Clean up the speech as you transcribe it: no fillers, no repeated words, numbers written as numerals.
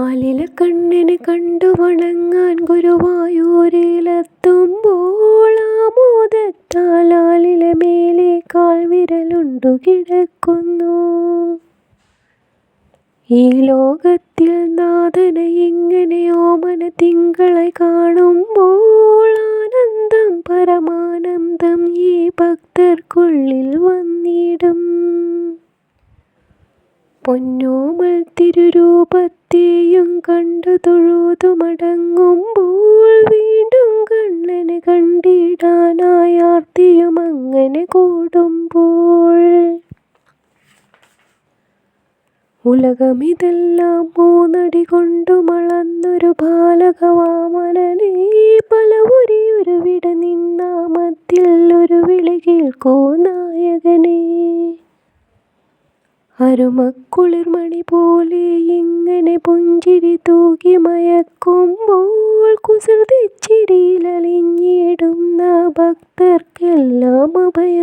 ആലില കണ്ണനെ കണ്ടു വണങ്ങാൻ ഗുരുവായൂരിലെത്തുമ്പോൾ ആമോദത്താൽ ആലില മേലെ കാൽവിരലുണ്ടു കിടക്കുന്നു. ഈ ലോകത്തിൽ നാഥനെ ഇങ്ങനെ ഓമന തിങ്കളായി കാണുമ്പോൾ ആനന്ദം പരമാനന്ദം ഈ ഭക്തർക്കുള്ളിൽ വന്നിടും. പൊന്നോമൽ തിരുരൂപത്തെയും കണ്ടു തൊഴുതു മടങ്ങുമ്പോൾ വീണ്ടും കണ്ണനെ കണ്ടിടാനായി ആർത്തിയും അങ്ങനെ കൂടുമ്പോൾ ഉലകമിതെല്ലാം മൂന്നടി കൊണ്ടു മളന്നൊരു ബാലകവാമനനെ പലവുരിയുരുവിട നിന്നാമത്തിൽ ഒരു വിളി കേൾക്കൂ നായകനെ. അരുമക്കുളിർമണി പോലെ ഇങ്ങനെ പുഞ്ചിരി തൂകി മയക്കുമ്പോൾ കുസൃതിച്ചിരിയിൽ അലിഞ്ഞിടുന്ന ഭക്തർക്കെല്ലാം അഭയം